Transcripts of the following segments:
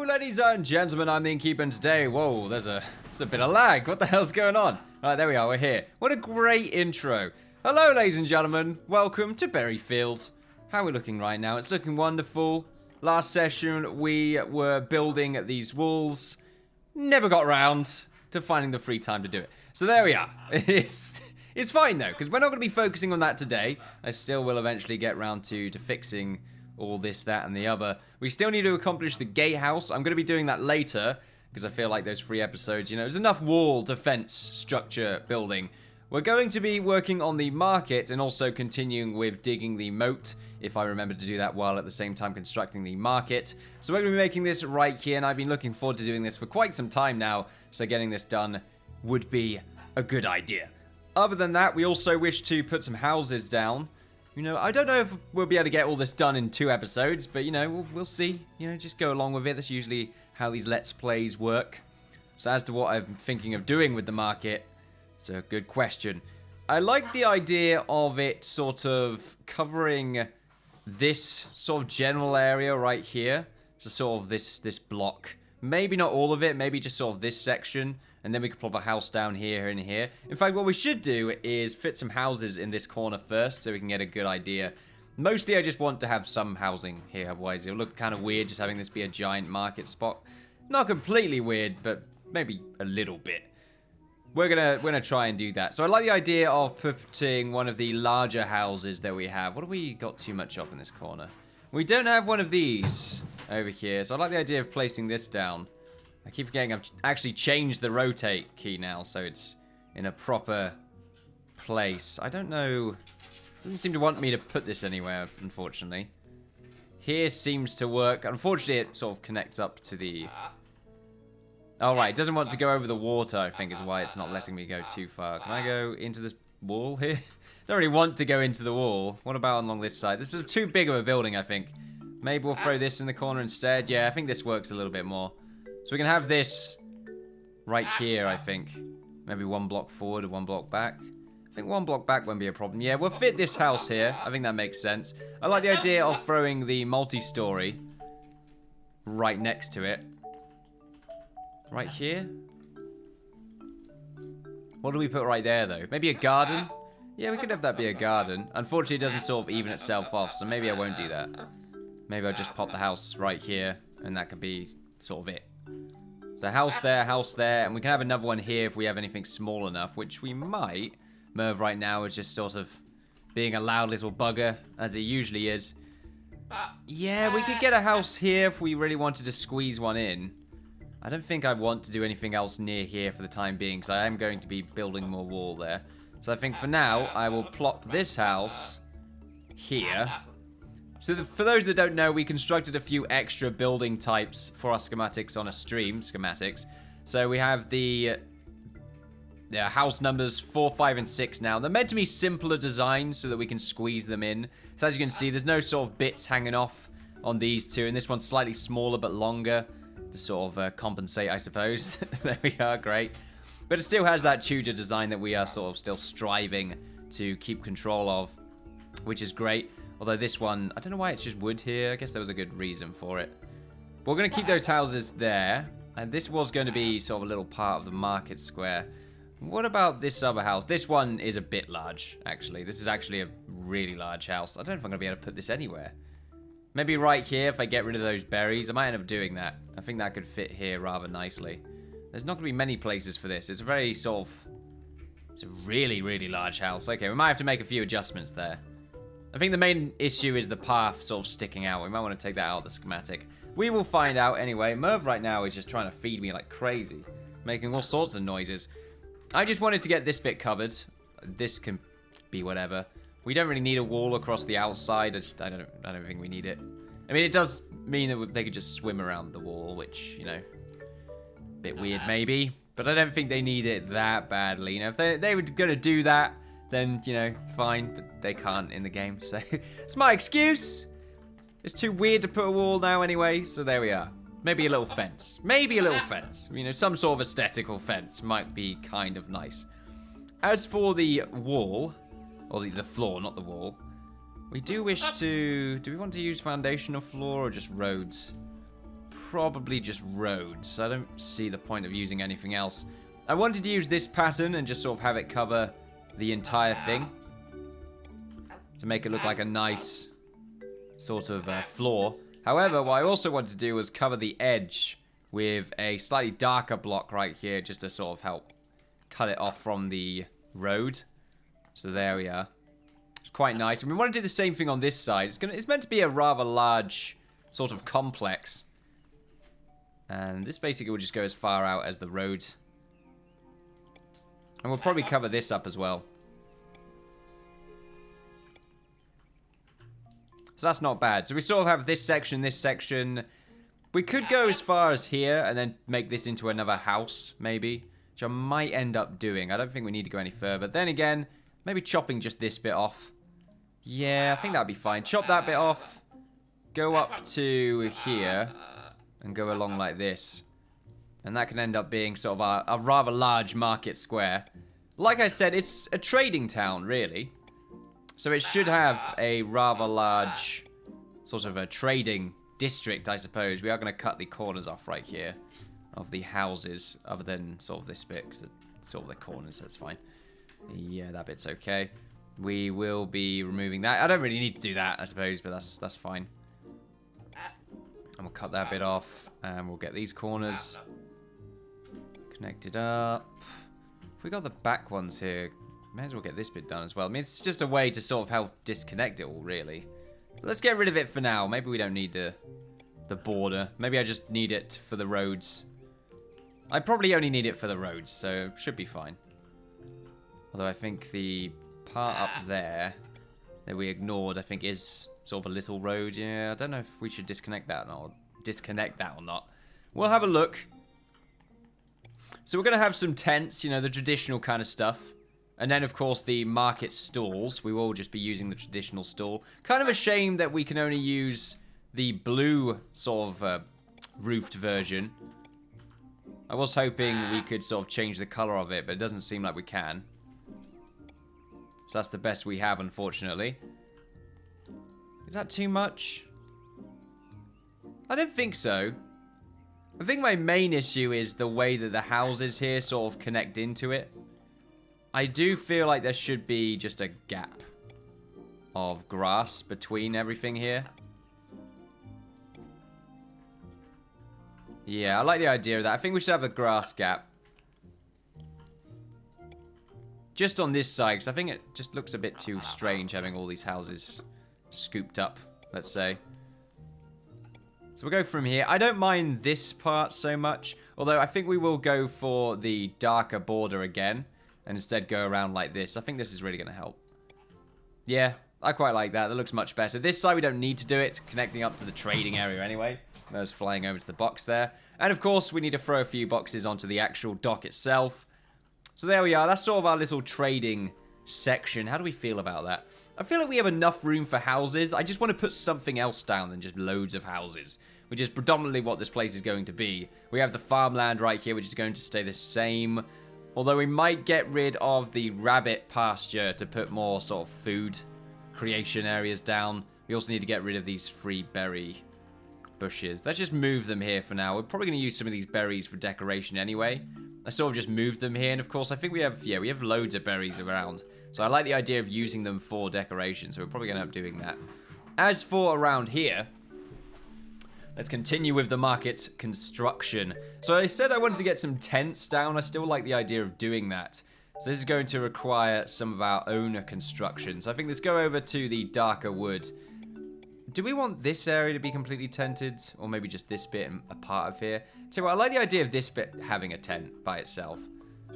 ladies and gentlemen, I'm the Innkeeper, and today, whoa, there's a bit of lag. What the hell's going on? All right, there we are, we're here. What a great intro. Hello, ladies and gentlemen. Welcome to Berryfield. How are we looking right now? It's looking wonderful. Last session, we were building these walls. Never got round to finding the free time to do it. So there we are. It's fine, though, because we're not going to be focusing on that today. I still will eventually get round to fixing all this, that, and the other. We still need to accomplish the gatehouse. I'm going to be doing that later, because I feel like those 3 episodes, there's enough wall, defense, structure, building. We're going to be working on the market and also continuing with digging the moat, if I remember to do that while at the same time constructing the market. So we're going to be making this right here, and I've been looking forward to doing this for quite some time now, so getting this done would be a good idea. Other than that, we also wish to put some houses down. I don't know if we'll be able to get all this done in 2 episodes, but, we'll see. Just go along with it. That's usually how these Let's Plays work. So as to what I'm thinking of doing with the market, it's a good question. I like the idea of it sort of covering this sort of general area right here. So sort of this block. Maybe not all of it, maybe just sort of this section. And then we could plop a house down here and here. In fact, what we should do is fit some houses in this corner first so we can get a good idea. Mostly, I just want to have some housing here. Otherwise, it'll look kind of weird just having this be a giant market spot. Not completely weird, but maybe a little bit. We're gonna try and do that. So I like the idea of putting one of the larger houses that we have. What have we got too much of in this corner? We don't have one of these over here. So I like the idea of placing this down. I keep forgetting I've actually changed the rotate key now, so it's in a proper place. I don't know. It doesn't seem to want me to put this anywhere, unfortunately. Here seems to work. Unfortunately, it sort of connects up to the... Oh, right. It doesn't want to go over the water, I think, is why it's not letting me go too far. Can I go into this wall here? Don't really want to go into the wall. What about along this side? This is too big of a building, I think. Maybe we'll throw this in the corner instead. Yeah, I think this works a little bit more. So we can have this right here, I think. Maybe 1 block forward or 1 block back. I think 1 block back won't be a problem. Yeah, we'll fit this house here. I think that makes sense. I like the idea of throwing the multi-story right next to it. Right here. What do we put right there, though? Maybe a garden? Yeah, we could have that be a garden. Unfortunately, it doesn't sort of even itself off, so maybe I won't do that. Maybe I'll just pop the house right here, and that could be sort of it. So house there, and we can have another one here if we have anything small enough, which we might. Merv right now is just sort of being a loud little bugger, as he usually is. Yeah, we could get a house here if we really wanted to squeeze one in. I don't think I want to do anything else near here for the time being, because I am going to be building more wall there. So I think for now, I will plop this house here. So for those that don't know, we constructed a few extra building types for our schematics on a stream, schematics. So we have the house numbers 4, 5, and 6 now. They're meant to be simpler designs so that we can squeeze them in. So as you can see, there's no sort of bits hanging off on these two. And this one's slightly smaller but longer to sort of compensate, I suppose. There we are, great. But it still has that Tudor design that we are sort of still striving to keep control of, which is great. Although this one, I don't know why it's just wood here. I guess there was a good reason for it. But we're going to keep those houses there. And this was going to be sort of a little part of the market square. What about this other house? This one is a bit large, actually. This is actually a really large house. I don't know if I'm going to be able to put this anywhere. Maybe right here if I get rid of those berries. I might end up doing that. I think that could fit here rather nicely. There's not going to be many places for this. It's a very sort of... It's a really, really large house. Okay, we might have to make a few adjustments there. I think the main issue is the path sort of sticking out. We might want to take that out of the schematic. We will find out anyway. Merv right now is just trying to feed me like crazy. Making all sorts of noises. I just wanted to get this bit covered. This can be whatever. We don't really need a wall across the outside. I don't think we need it. I mean, it does mean that they could just swim around the wall, which, a bit weird maybe. But I don't think they need it that badly. If they were going to do that, then, fine. But they can't in the game, so it's my excuse. It's too weird to put a wall now anyway, so there we are. Maybe a little fence. Maybe a little fence. Some sort of aesthetical fence might be kind of nice. As for the wall, or the floor, not the wall, we do wish to... Do we want to use foundational floor or just roads? probably just roads. I don't see the point of using anything else. I wanted to use this pattern and just sort of have it cover the entire thing to make it look like a nice sort of floor. However, what I also wanted to do was cover the edge with a slightly darker block right here, just to sort of help cut it off from the road. So there we are. It's quite nice. And we want to do the same thing on this side. It's meant to be a rather large sort of complex. And this basically will just go as far out as the road. And we'll probably cover this up as well. So that's not bad. So we sort of have this section, this section. We could go as far as here and then make this into another house, maybe. Which I might end up doing. I don't think we need to go any further. But then again, maybe chopping just this bit off. Yeah, I think that'd be fine. Chop that bit off. Go up to here. And go along like this. And that can end up being sort of a rather large market square. Like I said, it's a trading town, really. So it should have a rather large sort of a trading district, I suppose. We are going to cut the corners off right here of the houses, other than sort of this bit, because it's sort of the corners, that's fine. Yeah, that bit's okay. We will be removing that. I don't really need to do that, I suppose, but that's fine. And we'll cut that bit off, and we'll get these corners connected up. If we got the back ones here, may as well get this bit done as well. I mean, it's just a way to sort of help disconnect it all, really. But let's get rid of it for now. Maybe we don't need the border. Maybe I just need it for the roads. I probably only need it for the roads, so it should be fine. Although I think the part up there that we ignored, I think, is sort of a little road. Yeah, I don't know if we should disconnect that or not. We'll have a look. So we're going to have some tents, you know, the traditional kind of stuff. And then, of course, the market stalls. We will just be using the traditional stall. Kind of a shame that we can only use the blue sort of roofed version. I was hoping we could sort of change the color of it, but it doesn't seem like we can. So that's the best we have, unfortunately. Is that too much? I don't think so. I think my main issue is the way that the houses here sort of connect into it. I do feel like there should be just a gap of grass between everything here. Yeah, I like the idea of that. I think we should have a grass gap. Just on this side, because I think it just looks a bit too strange having all these houses scooped up, let's say. So we'll go from here. I don't mind this part so much, although I think we will go for the darker border again and instead go around like this. I think this is really going to help. Yeah, I quite like that. That looks much better. This side we don't need to do it. It's connecting up to the trading area anyway. Those flying over to the box there. And of course, we need to throw a few boxes onto the actual dock itself. So there we are. That's sort of our little trading section. How do we feel about that? I feel like we have enough room for houses. I just want to put something else down than just loads of houses, which is predominantly what this place is going to be. We have the farmland right here, which is going to stay the same. Although we might get rid of the rabbit pasture to put more sort of food creation areas down. We also need to get rid of these free berry bushes. Let's just move them here for now. We're probably going to use some of these berries for decoration anyway. I sort of just moved them here, and of course I think we have loads of berries around. So I like the idea of using them for decoration, so we're probably going to end up doing that. As for around here, let's continue with the market construction. So I said I wanted to get some tents down. I still like the idea of doing that. So this is going to require some of our own construction. So I think let's go over to the darker wood. Do we want this area to be completely tented? Or maybe just this bit and a part of here? So I like the idea of this bit having a tent by itself.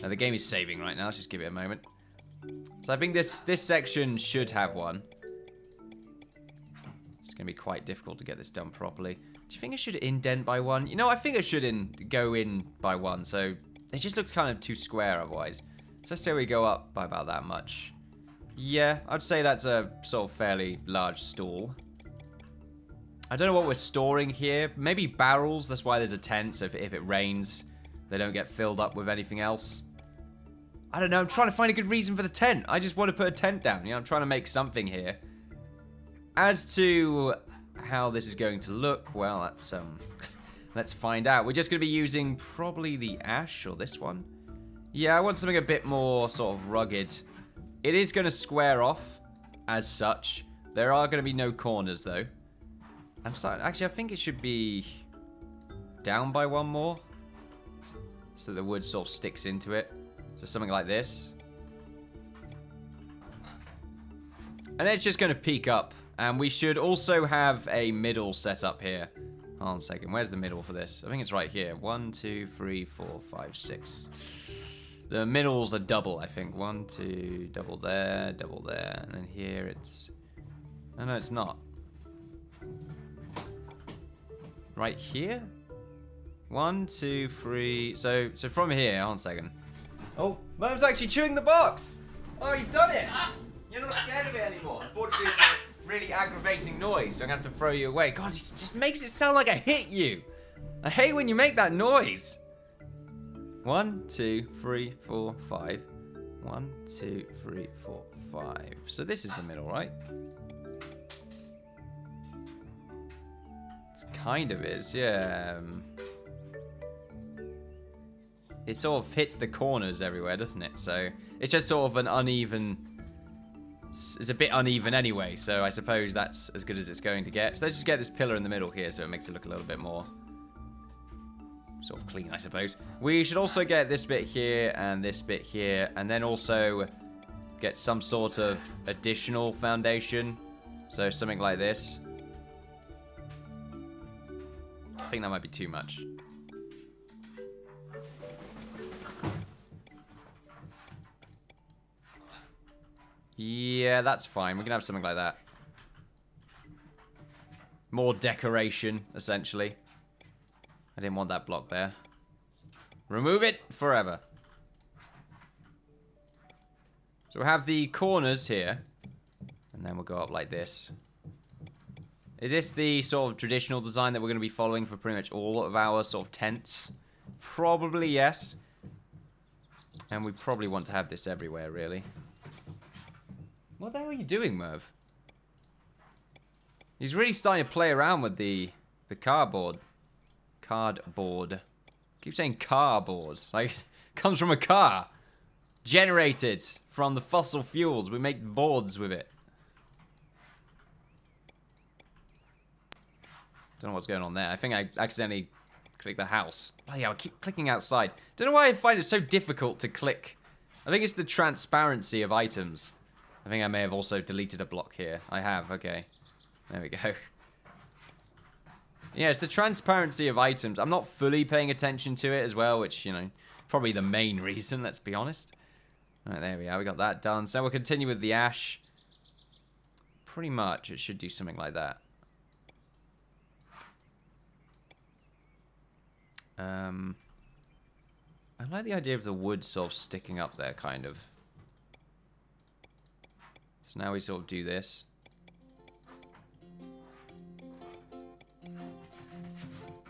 Now the game is saving right now. Let's just give it a moment. So I think this section should have one. It's going to be quite difficult to get this done properly. Do you think it should indent by one? You know, I think it should go in by one. So it just looks kind of too square otherwise. So let's say we go up by about that much. Yeah, I'd say that's a sort of fairly large stall. I don't know what we're storing here. Maybe barrels. That's why there's a tent. So if it rains, they don't get filled up with anything else. I don't know. I'm trying to find a good reason for the tent. I just want to put a tent down. You know, I'm trying to make something here. As to how this is going to look, well, that's Let's find out. We're just going to be using probably the ash or this one. Yeah, I want something a bit more sort of rugged. It is going to square off as such. There are going to be no corners, though. Actually, I think it should be down by one more. So the wood sort of sticks into it. So something like this. And then it's just going to peak up. And we should also have a middle set up here. Hold on a second. Where's the middle for this? I think it's right here. 1, 2, 3, 4, 5, 6. The middle's a double, I think. 1, 2, double there, and then here it's... Oh, no, it's not. Right here? 1, 2, 3... So from here, hold on a second. Oh, Mom's actually chewing the box! Oh, he's done it! You're not scared of it anymore. Unfortunately, it's a really aggravating noise, so I'm going to have to throw you away. God, it just makes it sound like I hit you. I hate when you make that noise. 1, 2, 3, 4, 5. 1, 2, 3, 4, 5. So this is the middle, right? It kind of is, yeah. It sort of hits the corners everywhere, doesn't it? So it's just sort of an uneven... It's a bit uneven anyway, so I suppose that's as good as it's going to get. So let's just get this pillar in the middle here so it makes it look a little bit more sort of clean, I suppose. We should also get this bit here and this bit here, and then also get some sort of additional foundation. So something like this. I think that might be too much. Yeah, that's fine. We can have something like that. More decoration, essentially. I didn't want that block there. Remove it forever. So we'll have the corners here. And then we'll go up like this. Is this the sort of traditional design that we're going to be following for pretty much all of our sort of tents? Probably yes. And we probably want to have this everywhere, really. What the hell are you doing, Merv? He's really starting to play around with the cardboard. Cardboard. Keep saying cardboard. Like, it comes from a car. Generated from the fossil fuels. We make boards with it. Don't know what's going on there. I think I accidentally clicked the house. Bloody hell, I keep clicking outside. Don't know why I find it so difficult to click. I think it's the transparency of items. I think I may have also deleted a block here. I have, okay. There we go. Yeah, it's the transparency of items. I'm not fully paying attention to it as well, which, you know, probably the main reason, let's be honest. Alright, there we are. We got that done. So we'll continue with the ash. Pretty much, it should do something like that. I like the idea of the wood sort of sticking up there, kind of. So now we sort of do this.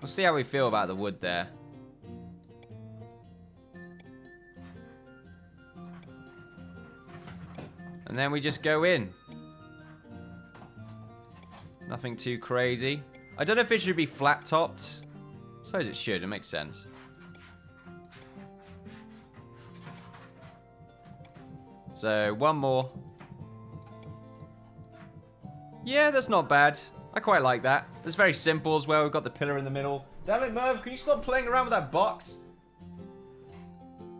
We'll see how we feel about the wood there. And then we just go in. Nothing too crazy. I don't know if it should be flat-topped. I suppose it should, it makes sense. So, one more. Yeah, that's not bad. I quite like that. It's very simple as well. We've got the pillar in the middle. Damn it, Merv, can you stop playing around with that box?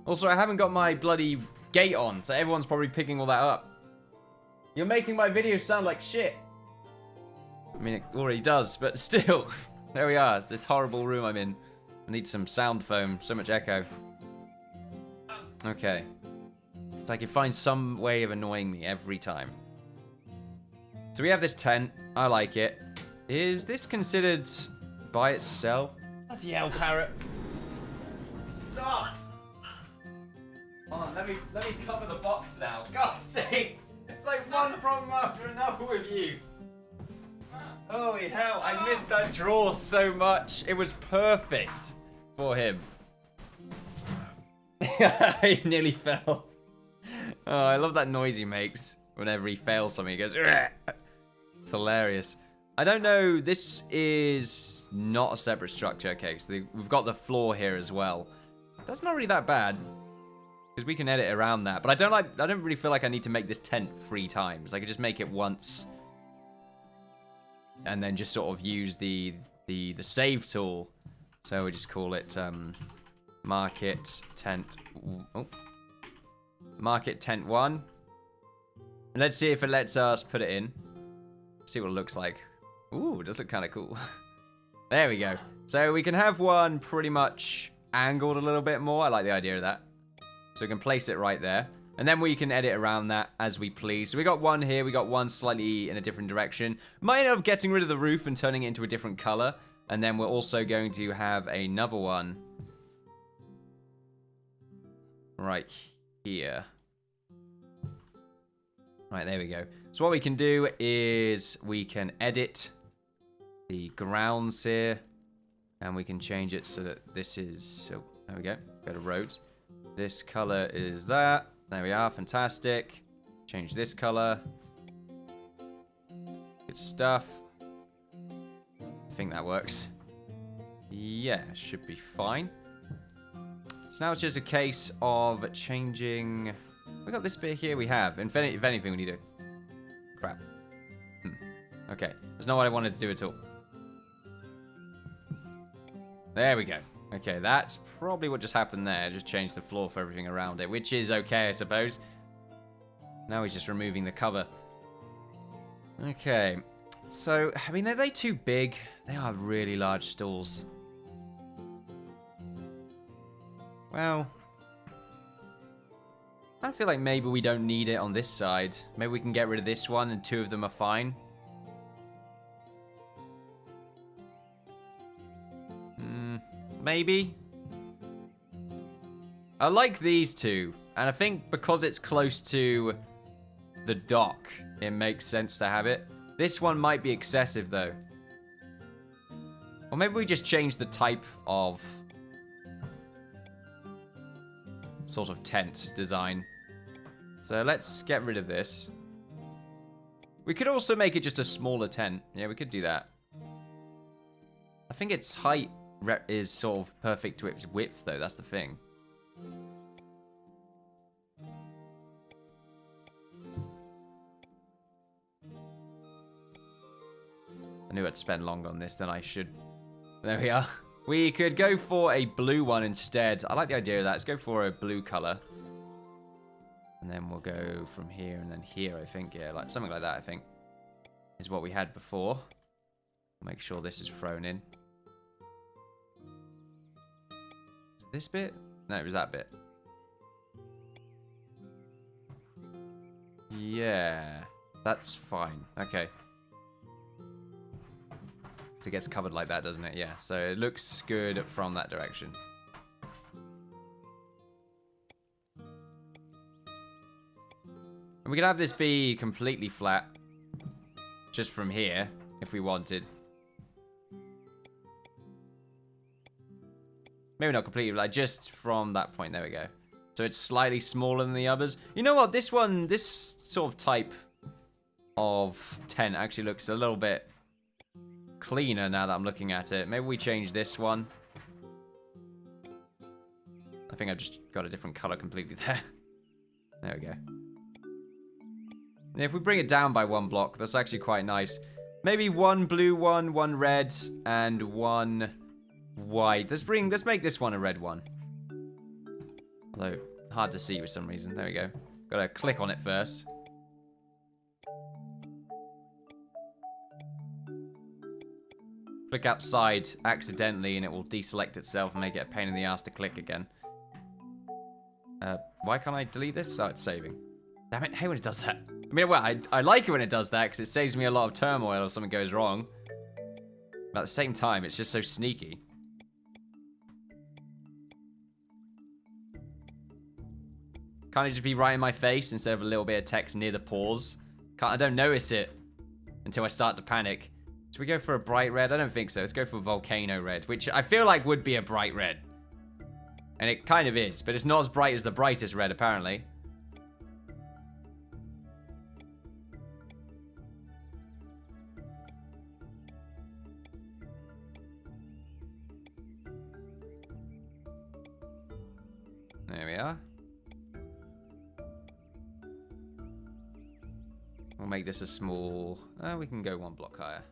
Also, I haven't got my bloody gate on, so everyone's probably picking all that up. You're making my video sound like shit. I mean, it already does, but still. There we are. It's this horrible room I'm in. I need some sound foam. So much echo. Okay. It's like it finds some way of annoying me every time. So we have this tent. I like it. Is this considered by itself? Bloody hell, parrot. Stop! Hold on, let me cover the box now. God's sake! It's like one problem after another with you. Holy hell, I missed that draw so much. It was perfect for him. He nearly fell. Oh, I love that noise he makes whenever he fails something. He goes, "Ugh." It's hilarious. I don't know. This is not a separate structure. Okay, so we've got the floor here as well. That's not really that bad. Because we can edit around that. But I don't really feel like I need to make this tent 3 times. I could just make it once. And then just sort of use the save tool. So we just call it market tent. Oh. Market tent 1. And let's see if it lets us put it in. See what it looks like. Ooh, it does look kind of cool. There we go. So we can have one pretty much angled a little bit more. I like the idea of that. So we can place it right there. And then we can edit around that as we please. So we got one here. We got one slightly in a different direction. Might end up getting rid of the roof and turning it into a different color. And then we're also going to have another one right here. Right, there we go. So what we can do is we can edit the grounds here. And we can change it so that this is... So, there we go. Go to roads. This color is that. There we are. Fantastic. Change this color. Good stuff. I think that works. Yeah, should be fine. So now it's just a case of changing... We got this bit here we have. If anything, we need a... Crap. Okay. That's not what I wanted to do at all. There we go. Okay, that's probably what just happened there. Just changed the floor for everything around it, which is okay, I suppose. Now he's just removing the cover. Okay. So, I mean, are they too big? They are really large stalls. Well... I feel like maybe we don't need it on this side. Maybe we can get rid of this one and 2 of them are fine. Maybe. I like these 2. And I think because it's close to the dock, it makes sense to have it. This one might be excessive, though. Or maybe we just change the type of sort of tent design. So let's get rid of this. We could also make it just a smaller tent. Yeah, we could do that. I think its height is sort of perfect to its width, though. That's the thing. I knew I'd spend longer on this than I should. There we are. We could go for a blue one instead. I like the idea of that. Let's go for a blue color. And then we'll go from here and then here, I think. Yeah, like something like that, I think, is what we had before. Make sure this is thrown in. This bit? No, it was that bit. Yeah, that's fine. Okay. So it gets covered like that, doesn't it? Yeah, so it looks good from that direction. And we could have this be completely flat. Just from here, if we wanted. Maybe not completely, like just from that point. There we go. So it's slightly smaller than the others. You know what? This one, this sort of type of tent actually looks a little bit cleaner now that I'm looking at it. Maybe we change this one. I think I've just got a different color completely there. There we go. If we bring it down by 1 block, that's actually quite nice. Maybe 1 blue one, 1 red, and 1 white. Let's make this one a red one. Although, hard to see for some reason. There we go. Gotta click on it first. Click outside accidentally and it will deselect itself and make it a pain in the ass to click again. Why can't I delete this? Oh, it's saving. Damn it, I hate when it does that. I mean, well, I like it when it does that because it saves me a lot of turmoil if something goes wrong. But at the same time, it's just so sneaky. Can't it just be right in my face instead of a little bit of text near the paws? I don't notice it until I start to panic. Should we go for a bright red? I don't think so. Let's go for volcano red, which I feel like would be a bright red. And it kind of is, but it's not as bright as the brightest red, apparently. There we are. We'll make this a small... we can go 1 block higher.